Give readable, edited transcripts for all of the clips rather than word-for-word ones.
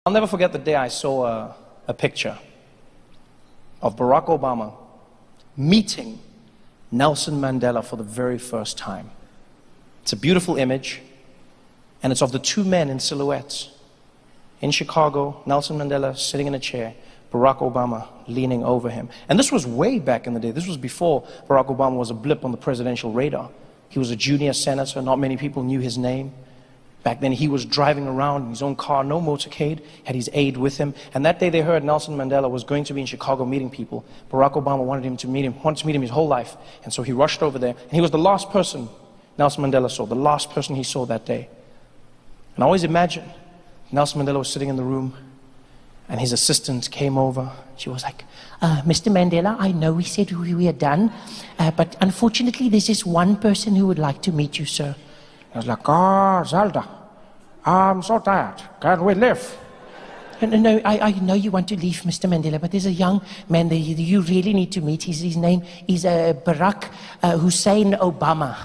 I'll never forget the day I saw a picture of Barack Obama meeting Nelson Mandela for the very first time. It's a beautiful image, and it's of the two men in silhouettes. In Chicago, Nelson Mandela sitting in a chair, Barack Obama leaning over him. And this was way back in the day. This was before Barack Obama was a blip on the presidential radar. He was a junior senator. Not many people knew his name. Back then, he was driving around in his own car, no motorcade, had his aide with him. And that day they heard Nelson Mandela was going to be in Chicago meeting people. Barack Obama wanted to meet him his whole life. And so he rushed over there. And he was the last person Nelson Mandela saw, the last person he saw that day. And I always imagine Nelson Mandela was sitting in the room, and his assistant came over. She was like, Mr. Mandela, I know we said we are done, but unfortunately there's just one person who would like to meet you, sir. I was like, oh, Zelda, I'm so tired. Can we leave? No, I know you want to leave, Mr. Mandela, but there's a young man that you really need to meet. His name is Barack Hussein Obama.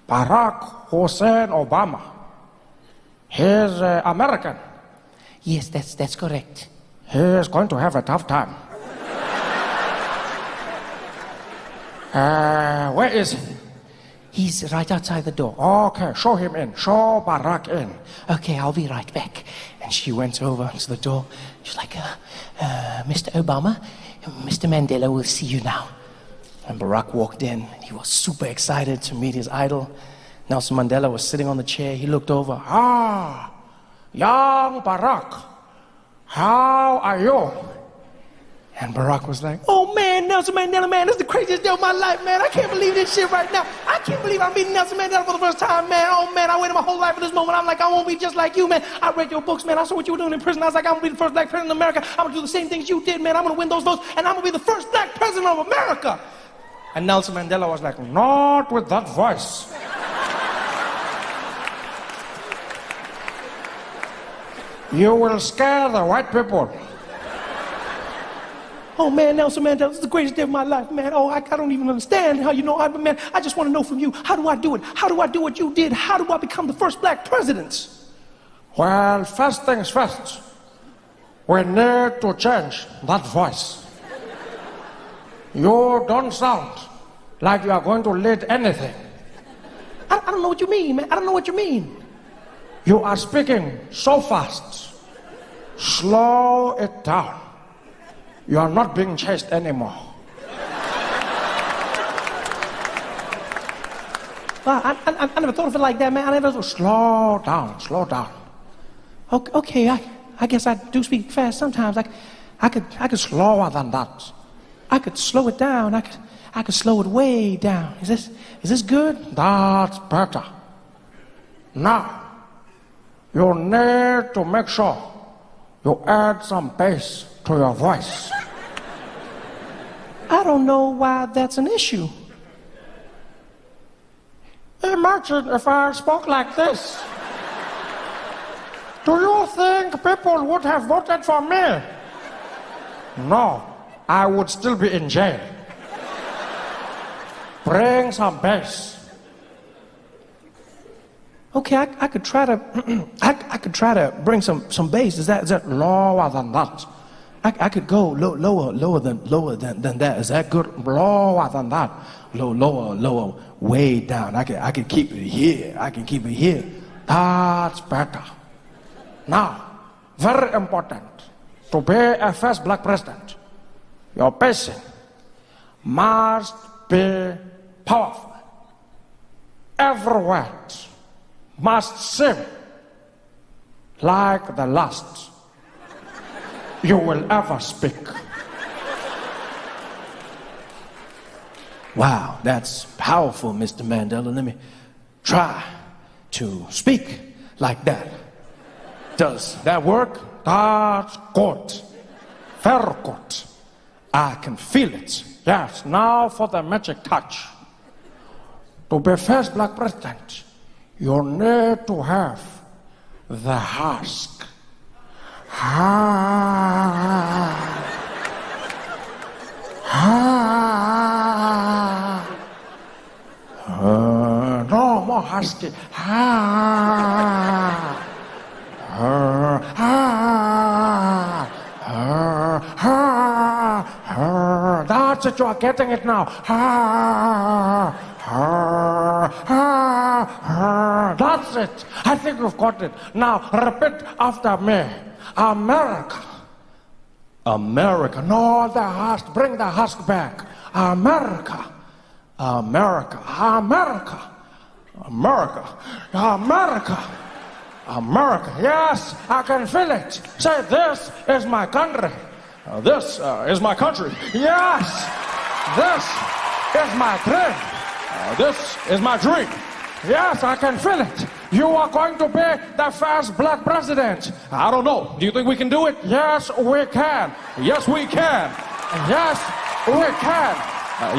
Barack Hussein Obama. He's American. Yes, that's correct. He's going to have a tough time. Where is he? He's right outside the door. Okay, show him in. Show Barack in. Okay, I'll be right back. And she went over to the door. She's like, Mr. Obama, Mr. Mandela will see you now. And Barack walked in. He was super excited to meet his idol. Nelson Mandela was sitting on the chair. He looked over. Young Barack, how are you? And Barack was like, oh man, Nelson Mandela, man, this is the craziest day of my life, man. I can't believe this shit right now. I can't believe I'm meeting Nelson Mandela for the first time, man. Oh man, I waited my whole life for this moment. I'm like, I won't be just like you, man. I read your books, man. I saw what you were doing in prison. I was like, I'm gonna be the first black president of America. I'm gonna do the same things you did, man. I'm gonna win those votes, and I'm gonna be the first black president of America. And Nelson Mandela was like, not with that voice. You will scare the white people. Oh man, Nelson Mandela, this is the greatest day of my life, man. Oh, I don't even understand how man, I just want to know from you, how do I do it? How do I do what you did? How do I become the first black president? Well, first things first, we need to change that voice. You don't sound like you are going to lead anything. I don't know what you mean, man. I don't know what you mean. You are speaking so fast. Slow it down. You are not being chased anymore. Well, I never thought of it like that, man. I never thought. Slow down, slow down. Okay, I guess I do speak fast sometimes. I could slower than that. I could slow it down. I could slow it way down. Is this good? That's better. Now, you need to make sure you add some bass to your voice. I don't know why that's an issue. Imagine if I spoke like this. Do you think people would have voted for me? No, I would still be in jail. Bring some bass. Okay, I could try to I could try to bring some bass. Is that lower than that? I could go lower than that. Is that good? Lower than that. Lower, way down. I could keep it here. I can keep it here. That's better. Now, very important. To be a first black president, your pacing must be powerful. Every word must seem like the last you will ever speak. Wow, that's powerful, Mr. Mandela. Let me try to speak like that. Does that work? That's good. Very good. I can feel it. Yes, now for the magic touch. To be first black president, you need to have the husk. No more husky. That's it, you are getting it now. That's it. I think you've got it. Now repeat after me. America. America. No, the husk. Bring the husk back. America. America. America. America. America. America. Yes, I can feel it. Say, this is my country. This is my country. Yes, this is my dream. This is my dream. Yes, I can feel it. You are going to be the first black president. I don't know. Do you think we can do it? Yes, we can. Yes, we can. Yes, we can.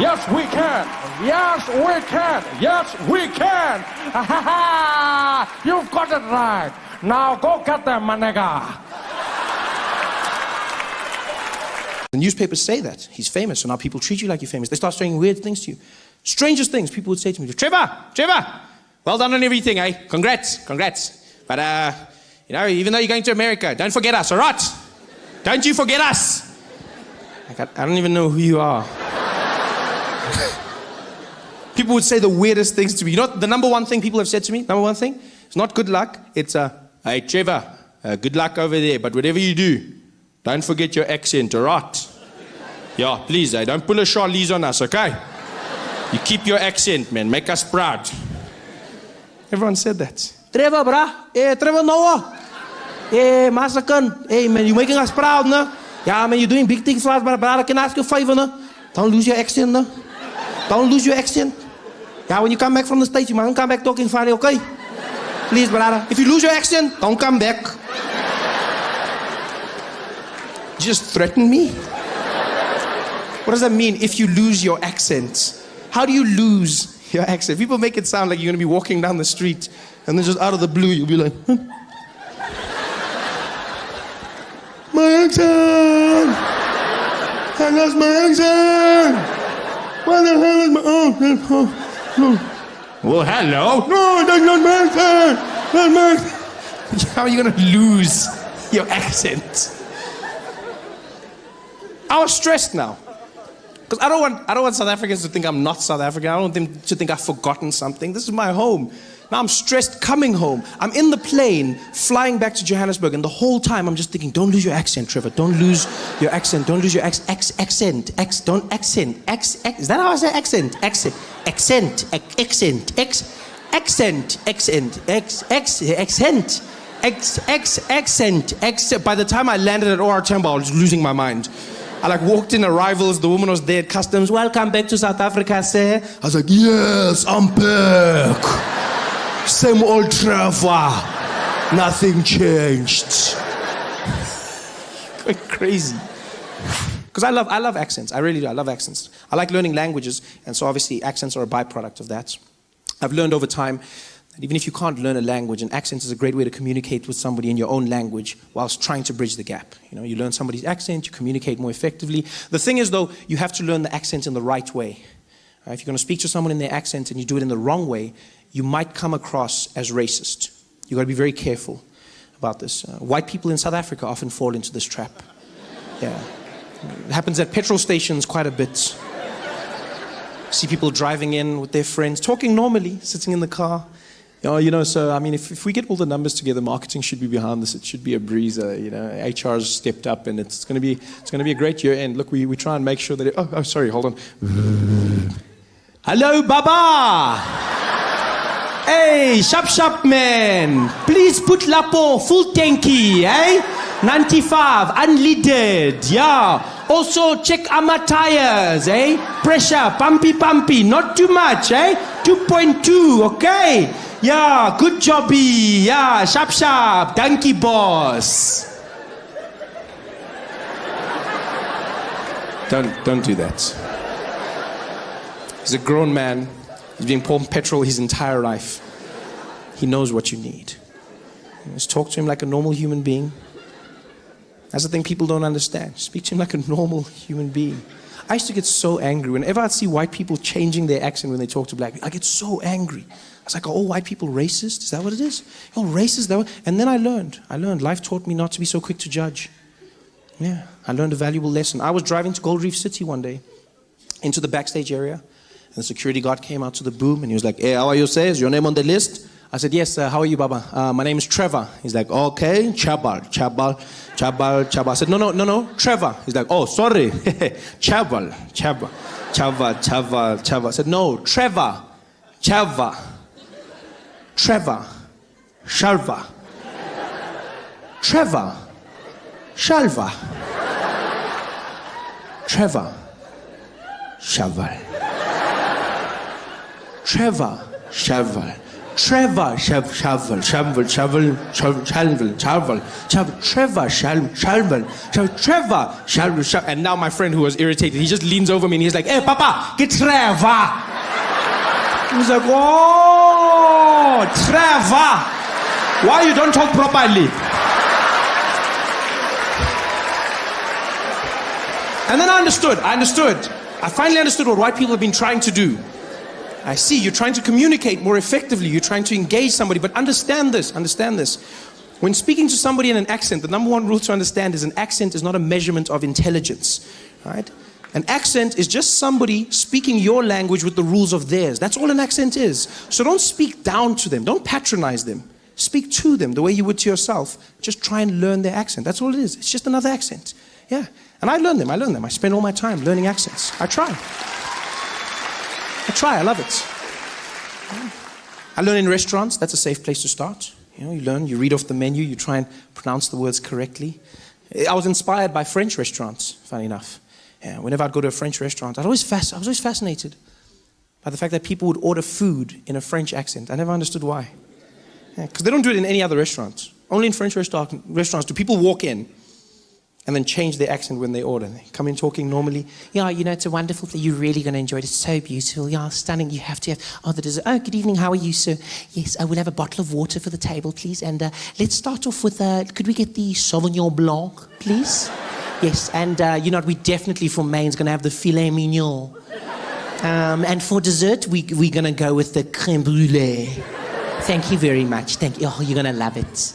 Yes, we can. Yes, we can. Yes, we can. You've got it right. Now go get them, my nigga. The newspapers say that. He's famous, so now people treat you like you're famous. They start saying weird things to you. Strangest things people would say to me. Trevor, well done on everything, eh? Congrats. But, even though you're going to America, don't forget us, all right? Don't you forget us. I don't even know who you are. People would say the weirdest things to me. You know the number one thing people have said to me? Number one thing? It's not good luck. It's, hey, Trevor, good luck over there. But whatever you do, don't forget your accent, all right? Yeah, please, don't pull a Charlize on us, okay? You keep your accent, man. Make us proud. Everyone said that. Trevor, brah. Hey, Trevor Noah. Hey, Massacre. Hey, man, you're making us proud, no? Yeah, man, you're doing big things for us, but brother, can I ask you a favor, no? Don't lose your accent, no? Don't lose your accent. Yeah, when you come back from the States, you mustn't come back talking funny, okay? Please, brother. If you lose your accent, don't come back. Just threaten me? What does that mean, if you lose your accent? How do you lose your accent? People make it sound like you're going to be walking down the street and then just out of the blue, you'll be like, my accent! I lost my accent! What the hell is my... Oh. Well, hello? No, that's not my accent! That's my accent! How are you going to lose your accent? I was stressed now. Because I don't want South Africans to think I'm not South African. I don't want them to think I've forgotten something. This is my home. Now I'm stressed coming home. I'm in the plane flying back to Johannesburg, and the whole time I'm just thinking, don't lose your accent, Trevor. Don't lose your accent. Don't lose your accent. Don't accent. Is that how I say accent? Accent. By the time I landed at OR Tambo, I was losing my mind. I walked in arrivals, the woman was there at customs. Welcome back to South Africa, sir. I was like, yes, I'm back. Same old Trevor. Nothing changed. Going crazy. Because I love accents. I really do. I love accents. I like learning languages, and so obviously accents are a byproduct of that. I've learned over time that even if you can't learn a language, an accent is a great way to communicate with somebody in your own language whilst trying to bridge the gap. You learn somebody's accent, you communicate more effectively. The thing is, though, you have to learn the accent in the right way. If you're going to speak to someone in their accent and you do it in the wrong way, you might come across as racist. You've got to be very careful about this. White people in South Africa often fall into this trap. Yeah. It happens at petrol stations quite a bit. See people driving in with their friends, talking normally, sitting in the car. So, I mean, if we get all the numbers together, marketing should be behind this. It should be a breezer, HR's stepped up, and it's going to be a great year end. Look, we try and make sure that sorry, hold on. Hello, Baba! Hey, sharp man. Please put Lapo full tanky, eh? 95, unleaded, yeah. Also, check our tires, eh? Pressure, pumpy, not too much, eh? 2.2, okay? Yeah, good jobby. Yeah, sharp, donkey boss. Don't do that. He's a grown man. He's been pouring petrol his entire life. He knows what you need. Just talk to him like a normal human being. That's the thing people don't understand. Speak to him like a normal human being. I used to get so angry. Whenever I'd see white people changing their accent when they talk to black people, I get so angry. I was like, are all white people racist? Is that what it is? You're racist? And then I learned. Life taught me not to be so quick to judge. Yeah, I learned a valuable lesson. I was driving to Gold Reef City one day, into the backstage area, and the security guard came out to the boom, and he was like, hey, how are you, sir? Is your name on the list? I said, yes, how are you, Baba? My name is Trevor. He's like, okay, Chabal. I said, no, Trevor. He's like, oh, sorry, Chabal. I said, no, Trevor, Shalva. Trevor, Shalva. Trevor, Shalva. Trevor, Shaval. Trevor, Shaval. Trevor, Shaval. And now my friend who was irritated, he just leans over me and he's like, hey, Papa, get Trevor. He's like, oh, Trevor. Why you don't talk properly? And then I understood. I finally understood what white people have been trying to do. I see, you're trying to communicate more effectively. You're trying to engage somebody. But understand this. When speaking to somebody in an accent, the number one rule to understand is an accent is not a measurement of intelligence. Right? An accent is just somebody speaking your language with the rules of theirs. That's all an accent is. So don't speak down to them. Don't patronize them. Speak to them the way you would to yourself. Just try and learn their accent. That's all it is. It's just another accent. Yeah. And I learn them. I spend all my time learning accents. I try. I love it. I learn in restaurants. That's a safe place to start. You learn, you read off the menu, you try and pronounce the words correctly. I was inspired by French restaurants, funny enough. Yeah, whenever I'd go to a French restaurant, I was always fascinated by the fact that people would order food in a French accent. I never understood why. Because they don't do it in any other restaurants. Only in French restaurants do people walk in and then change their accent when they order. They come in talking normally. Yeah, it's a wonderful thing. You're really going to enjoy it. It's so beautiful. Yeah, stunning. You have to have, the dessert. Oh, good evening. How are you, sir? Yes, I will have a bottle of water for the table, please. And let's start off with, could we get the Sauvignon Blanc, please? Yes, and we definitely for main is going to have the filet mignon. And for dessert, we're going to go with the crème brûlée. Thank you very much. Thank you. Oh, you're going to love it.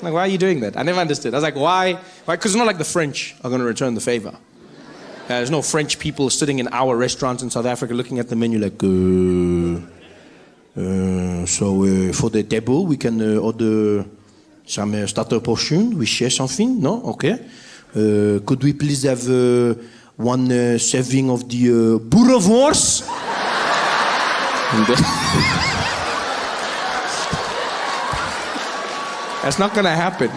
Like, why are you doing that? I never understood. I was like, why? Because it's not like the French are going to return the favor. There's no French people sitting in our restaurants in South Africa looking at the menu like, so for the table, we can order some starter portion. We share something? No? Okay. Could we please have one serving of the boerewors? That's not going to happen.